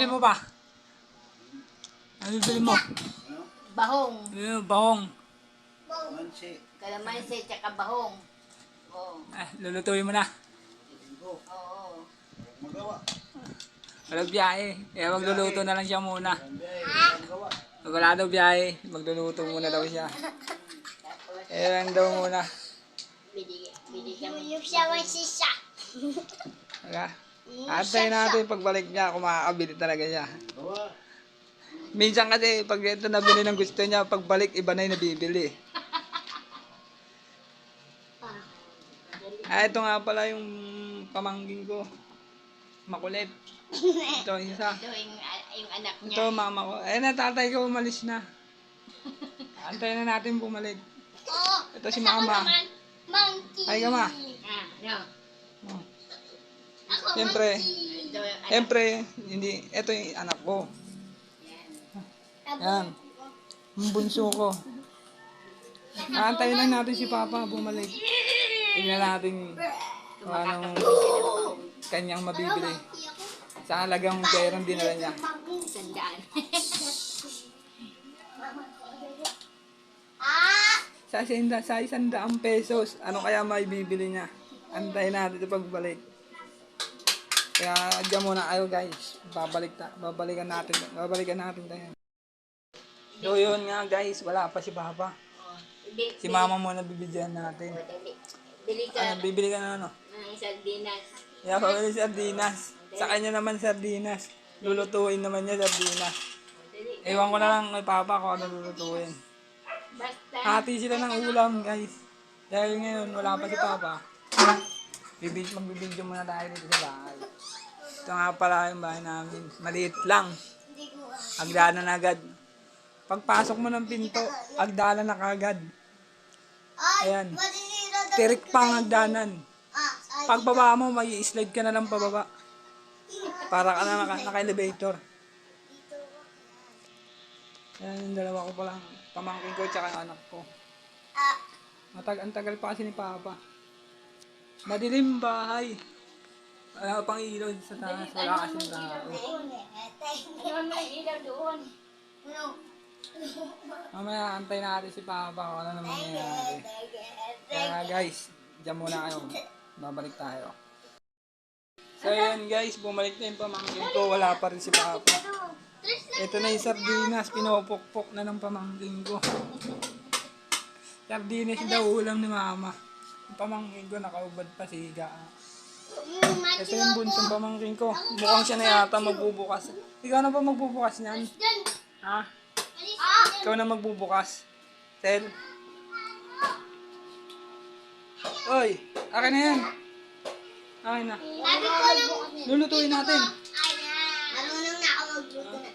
Bili mo ba? Ano bili mo? Bahong. Bahong. Kalamansi, tsaka bahong. Oo. Lulutuin mo na. Oo. Walang biyahe. Magluluto na lang siya muna. Pag wala daw biyahe, magluluto muna daw siya. Lang daw muna. Bili kami. Yung siya may sisa. Wala. Antayin natin pagbalik niya kung makakabili talaga siya. Minsan kasi pag ito nabili ng gusto niya, pagbalik iba na yung nabibili. Ito nga pala yung pamangkin ko. Makulit. Ito isa. Ito yung anak niya. Ito mama ko. Natatay ko umalis na. Antayin na natin bumalik. Oo. Ito si mama. Monkey. Ay ka ma. No. Oh. Ako, Siyempre. monkey. Ito yung anak. Siyempre, hindi. Ito yung anak ko. Yan. Yung bunso ko. Antayin lang natin si Papa bumalik. Tingnan natin kung anong kanyang mabibili. Sa halagang perang dinala niya. Sandaan. Sa 100 pesos, ano kaya may bibili niya? Antayin natin ito pagbalik. Kaya dyan muna kayo guys. Babalikan natin tayo. So yun nga guys, wala pa si Papa. Si Mama muna bibigyan natin. Bili ka Bibili ka na ano? ng sardinas. Yeah, pabili sardinas. Sa kanya naman sardinas. Lulutuin naman niya sardinas. Ewan ko na lang kay Papa kung ano lulutuin. Basta. Hati sila ng ulam guys. Dahil ngayon wala pa si Papa. Magbibidyo muna tayo dito sa bahay. Ito nga pala yung bahay namin. Maliit lang. Hagdanan agad. Pagpasok mo ng pinto, hagdanan na kagad. Ayan. Tirik pang hagdanan. Pagbaba mo, may slide ka na lang pababa. Para ka na naka-elevator. Ayan yung dalawa ko palang pamangkin ko tsaka anak ko. Antagal pa kasi ni Papa. Madilim bahay. Wala pang ilaw sa taas. Wala kasing tao. Ano may ilaw doon? Mamaya antay natin si Papa kung ano naman nangyayari. Kaya guys, dyan muna kayo. Babalik tayo. So yun guys, bumalik na yung pamangkin ko. Wala pa rin si Papa. Ito na yung sardinas. Pinupukpok na ng pamangkin ko. Sardinas daw ulam ni Mama. Yung pamangkin ko nakaubad pa siga. Ito yung bunsong pamangkin ko. Mukhang siya na yata magbubukas. Ikaw na ba magbubukas niyan? Ha? Ikaw na magbubukas. Tel. Oy, akin na yan. Akin na. Lulutuin natin. Marunong na ako magluto na.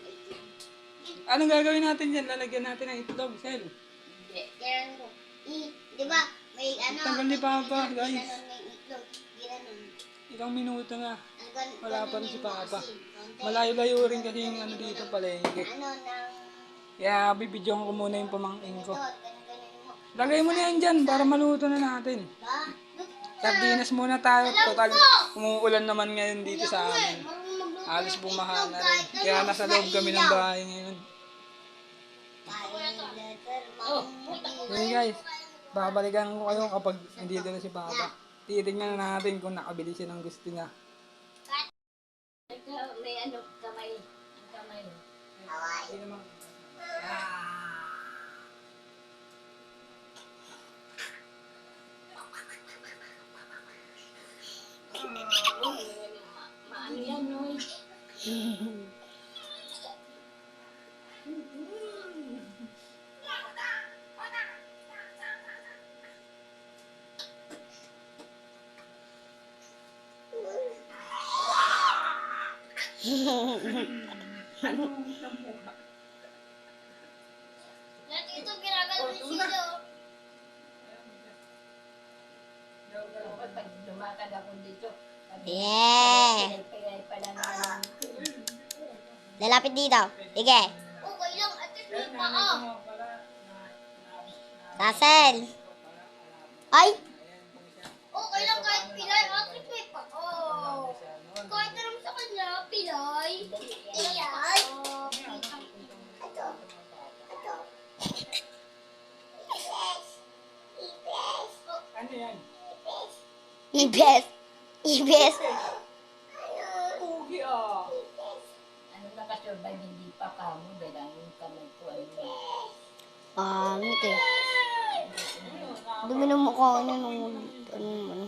Anong gagawin natin dyan? Lalagyan natin ng itlog, Sel. Ganun ko. Di ba? May ano. Tagal ni Papa, guys. Ganun may itlog. Ganun. Ilang minuto na. Ganun- Wala pa rin ganun si yung Papa. kasi. Konti. Malayo-layo rin kasi yung ano dito palengke. Ano ng Kaya bibidyohan ko muna yung pamangkin ko. ganun mo. Lagay mo na yan dyan para maluto na natin. Ba? Sardinas muna tayo. Total, umuulan naman ngayon dito sa amin. Marunong magluto. Halos bumaha na rin. Kaya nasa loob kami ng bahay ngayon. Okay guys, babalikan ko kayo kapag hindi na si Papa. Titignan na natin kung nakabili siya ng gusto niya. May ano, kamay. Kamay. Hindi naman. Maano yan, Noy? Dati ito ginagano ni Silo. Pag lumakad ako dito. Yeah. Pilay pala naman. Lalapit dito. Sige. Okay lang. At least may paa. Sasel. Ay. Okay lang kahit pilay. At least may paa. Kahit naman sa kanya, pilay. Iya. Ibes. Ibes. Pugi ah. Ano nakasurvive, hindi pa kamo. Dahil ang kamay ko, ano. Pangit eh. Dumi ng mukha niya nung ano.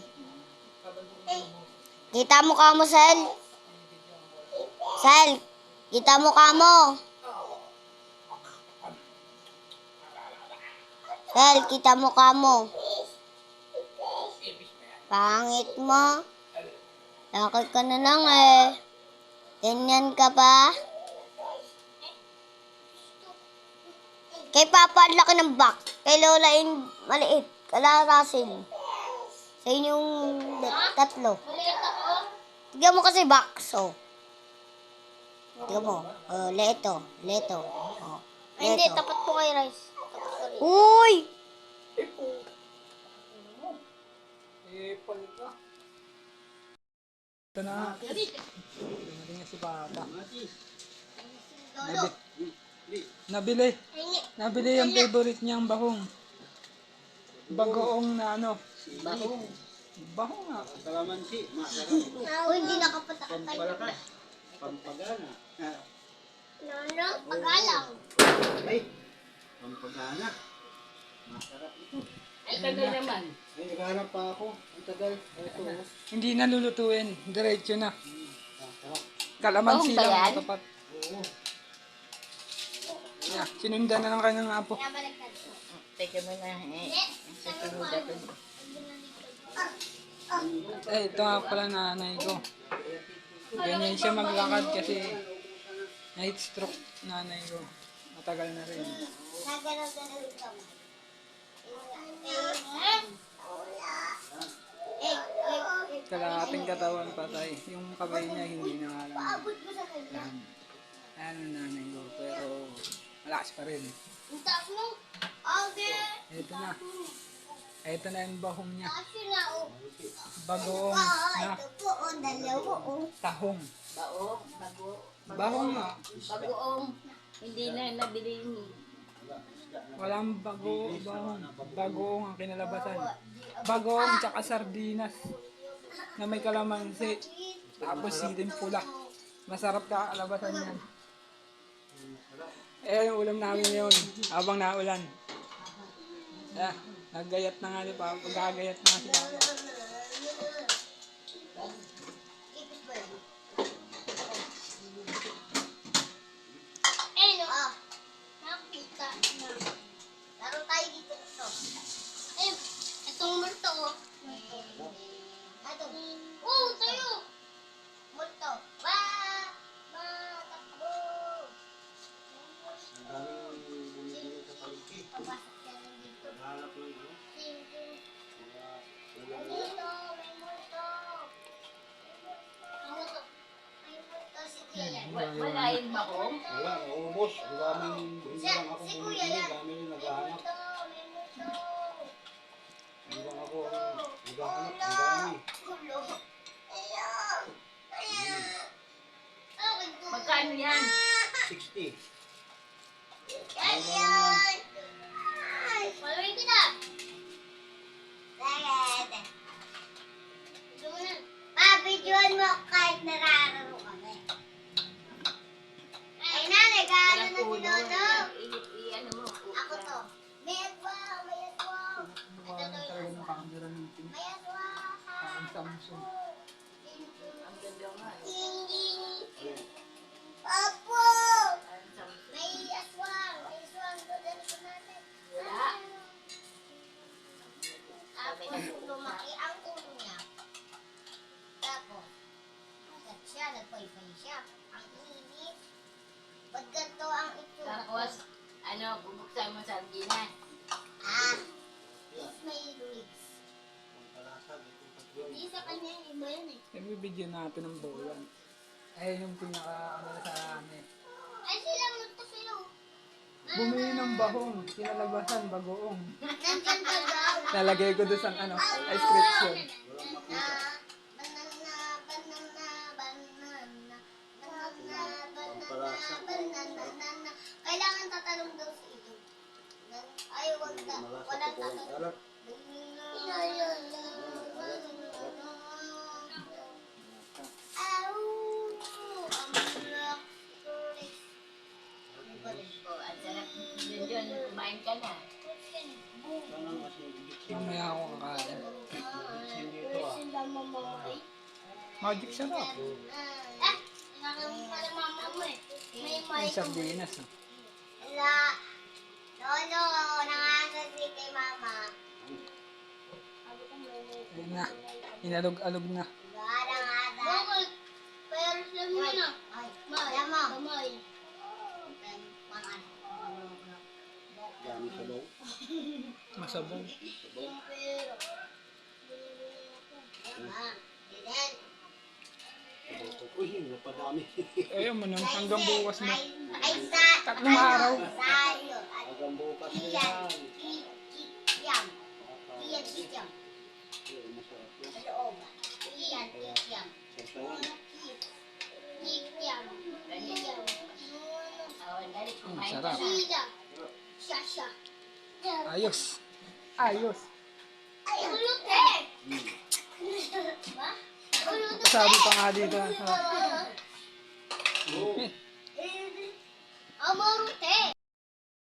Kita mo ka mo, Sel. Sel, kita mo ka mo. Sel, kita mo ka mo. Pangit mo. Lakad ka na lang eh. Ganyan ka pa. Kay Papa, ang laki ng back. Kay Lola, yung maliit. Kalarasin. Sa inyong tatlo. Tignan mo kasi box, oh. Tignan mo. Oh, leto. Leto. Oh, hindi, tapat po kay Rice. Uy! Ipal ka. Ito na. Dumating na si Papa. Nabili. Nabili yung favorite niyang bahong. Bagoong na ano. Bahong. Bahong nga. Kalamansi, masarap ito. Uy, hindi nakapatakal. Pampalakas. Pampagana. Nono, pagalang. Ay, pampagana. Masarap ito. Ay, tagal naman. Ay, naghanap pa ako. Ang tagal. Ito. Hindi na lulutuin. Diretso na. Masarap. Kalamansi Bahong ba yan? lang tapat. Oo. Yeah, sinundan na lang kayo ng apo. Teka mo na, sa sunod ako. Eh, ito nga pala nanay ko. Ganyan siya maglakad kasi night stroke nanay ko. Matagal na rin. Nagalaw-galaw ka mo. Kalahating katawan patay. Yung kamay niya hindi na nga lang. Paabot mo sa kanya. Yan. Ayan ang nanay ko. Pero malakas pa rin. Ang taas mo. Okay. Ito na. Ito na yung bahong niya. Kasi na, oh. Bagoong na Ito po, oh, dalawa, oh. tahong. Baong, bago. Bahong nga. Bagoong. Hindi na nabili ni. Walang bahong. Bagoong ang kinalabasan. Bagoong tsaka sardinas na may kalamansi. Tapos siling pula. Masarap ka kalabasan yan. Eh, yung ulam namin yun. Habang naulan. Yeah, naggayat na nga ni Papa. Gagayat na nga si Papa. Eh, no. Ah. Nakita na. Laro tayo dito. Ito. Eh, itong multo, oh. Ito. Oh, tayo. Multo. Takbo. Ang daming bumibili sa palengke. Papasok ka lang dito. Naghanap lang ako. May multo. May multo. May multo. May multo si Kuya. Wala yung baong. Wala, naubos. Ang daming hindi lang ako Si Kuya bumibili. lang. Dami rin May naghahanap. multo. May multo. Hindi lang ako ang naghahanap. Ang dami. Gulo. Ayaw. Ayaw. Akin to. Magkano yan? 60. Ayaw. Following kita. Sagad. Ito mo na. Pabidyoan mo kahit narararo kami. Ay na, nag-ano na si Dodo. I-ano mo. Ako to. May aswang, may aswang. Mukha na talaga ng camera meeting. May aswang. Parang Samsung. Ang ganda nga. Hindi. Papo! May aswang. May aswang. Doon ko natin. Wala. Tapos lumaki ang ulo niya. Tapos, nagkat siya, nagpaypay siya. Ang init. Ba't ganito ang itsura? Tapos, ano, bubuksan mo sa sardinas. Ah, it's my lyrics. Pampalasag. Itong tatlo. Hindi sa kanya, iba yan eh. Ibibigyan natin ng buwan. Ay, yung pinaka ano sa amin. Ay, sila multo sa'yo. Bumili ng bahong. Kinalabasan, bagoong. Nandyan ka daw. Lalagay ko doon sa ano, description. Banana. Kailangan tatalong daw sa ito. Ay, wag na. Malasa Walang po ang tatalong. alat. Magic sarap. Ay, sardinas. Lolo, nangangagat kay mama. Ayun na. Inalog-alog na. Bakit? Pero siya muna. Kamay. Dami sa loob. Masabong. Uy, napadami. Ayun mo nang hanggang bukas mo. Ay, Tatlong araw. Sayo. Hanggang bukas na yan. Kikiam. Kikiam. Ayun, masarap yan. Sa loob. Kikiam. Sasawan. Kikiam. Kikiam. Oh, dali, kumain ka Sarap. na. Siya. Ayos. Ayos. Ay, ulot eh! Hmm. Ba? Ulot Sabi pa nga dito.